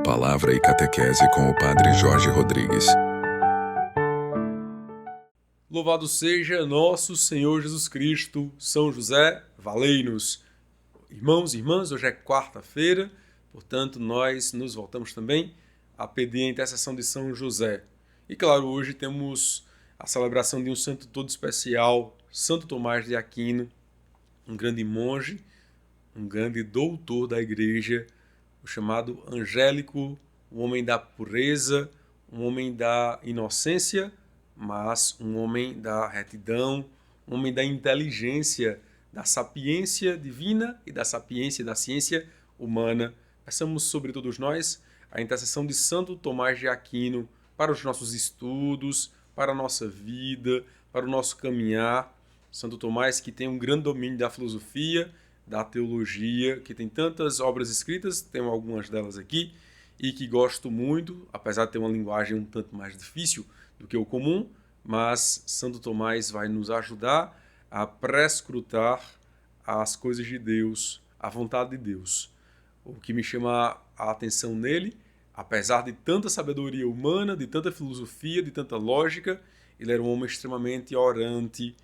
Palavra e Catequese com o Padre Jorge Rodrigues. Louvado seja nosso Senhor Jesus Cristo, São José, valei-nos. Irmãos e irmãs, hoje é quarta-feira, portanto nós nos voltamos também a pedir a intercessão de São José. E claro, hoje temos a celebração de um santo todo especial, Santo Tomás de Aquino, um grande monge, um grande doutor da igreja, o chamado Angélico, um homem da pureza, um homem da inocência, mas um homem da retidão, um homem da inteligência, da sapiência divina e da sapiência da ciência humana. Peçamos sobre todos nós a intercessão de Santo Tomás de Aquino para os nossos estudos, para a nossa vida, para o nosso caminhar. Santo Tomás, que tem um grande domínio da filosofia, da teologia, que tem tantas obras escritas, tenho algumas delas aqui, e que gosto muito, apesar de ter uma linguagem um tanto mais difícil do que o comum, mas Santo Tomás vai nos ajudar a prescrutar as coisas de Deus, a vontade de Deus. O que me chama a atenção nele, apesar de tanta sabedoria humana, de tanta filosofia, de tanta lógica, ele era um homem extremamente orante,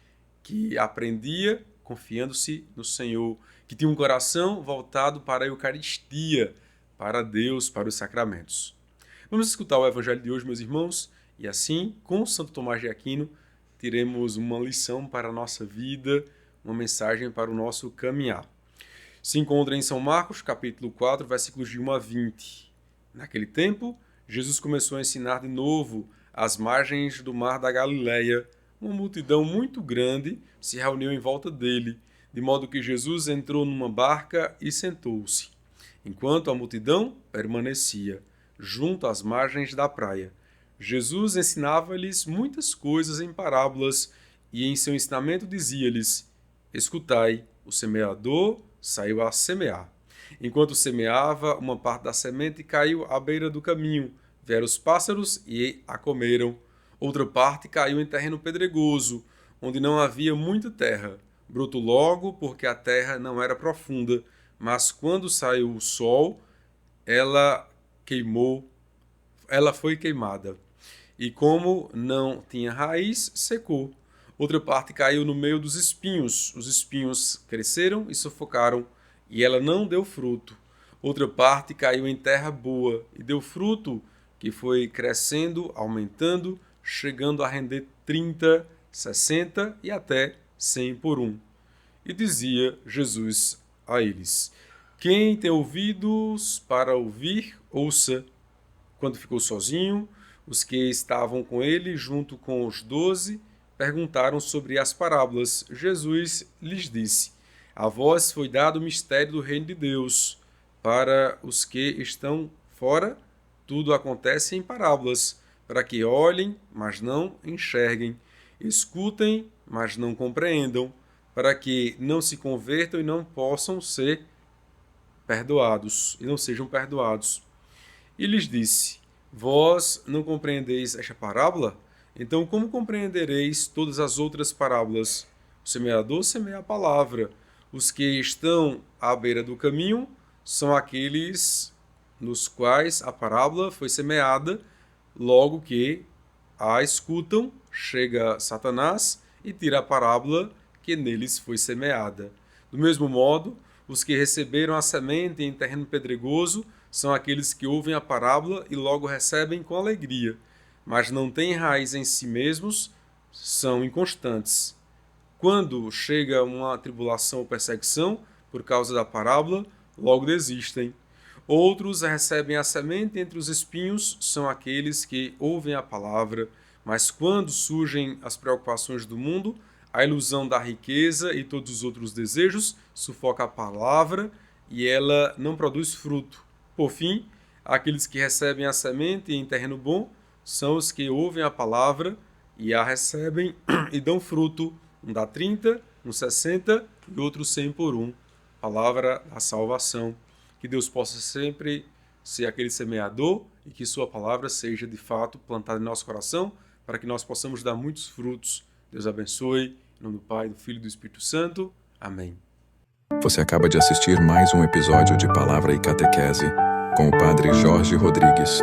que aprendia confiando-se no Senhor, que tinha um coração voltado para a Eucaristia, para Deus, para os sacramentos. Vamos escutar o Evangelho de hoje, meus irmãos, e assim, com Santo Tomás de Aquino, teremos uma lição para a nossa vida, uma mensagem para o nosso caminhar. Se encontra em São Marcos, capítulo 4, versículos de 1 a 20. Naquele tempo, Jesus começou a ensinar de novo às margens do mar da Galileia. Uma multidão muito grande se reuniu em volta dele, de modo que Jesus entrou numa barca e sentou-se, enquanto a multidão permanecia junto às margens da praia. Jesus ensinava-lhes muitas coisas em parábolas e em seu ensinamento dizia-lhes: escutai, o semeador saiu a semear. Enquanto semeava, uma parte da semente caiu à beira do caminho. Vieram os pássaros e a comeram. Outra parte caiu em terreno pedregoso, onde não havia muita terra. Brotou logo, porque a terra não era profunda, mas quando saiu o sol, ela foi queimada. E como não tinha raiz, secou. Outra parte caiu no meio dos espinhos. Os espinhos cresceram e sufocaram, e ela não deu fruto. Outra parte caiu em terra boa e deu fruto, que foi crescendo, aumentando, chegando a render 30, 60 e até 100 por um. E dizia Jesus a eles: quem tem ouvidos para ouvir, ouça. Quando ficou sozinho, os que estavam com ele, junto com os 12, perguntaram sobre as parábolas. Jesus lhes disse: a vós foi dado o mistério do reino de Deus. Para os que estão fora, tudo acontece em parábolas, para que olhem, mas não enxerguem, escutem, mas não compreendam, para que não se convertam e não possam ser perdoados, e não sejam perdoados. E lhes disse: vós não compreendeis esta parábola? Então como compreendereis todas as outras parábolas? O semeador semeia a palavra. Os que estão à beira do caminho são aqueles nos quais a parábola foi semeada. Logo que a escutam, chega Satanás e tira a parábola que neles foi semeada. Do mesmo modo, os que receberam a semente em terreno pedregoso são aqueles que ouvem a parábola e logo recebem com alegria, mas não têm raiz em si mesmos, são inconstantes. Quando chega uma tribulação ou perseguição por causa da parábola, logo desistem. Outros recebem a semente entre os espinhos, são aqueles que ouvem a palavra, mas quando surgem as preocupações do mundo, a ilusão da riqueza e todos os outros desejos sufoca a palavra e ela não produz fruto. Por fim, aqueles que recebem a semente em terreno bom são os que ouvem a palavra e a recebem e dão fruto. Um dá 30, um 60 e outro 100 por um. Palavra da salvação. Que Deus possa sempre ser aquele semeador e que sua palavra seja de fato plantada em nosso coração para que nós possamos dar muitos frutos. Deus abençoe. Em nome do Pai, do Filho e do Espírito Santo. Amém. Você acaba de assistir mais um episódio de Palavra e Catequese com o Padre Jorge Rodrigues.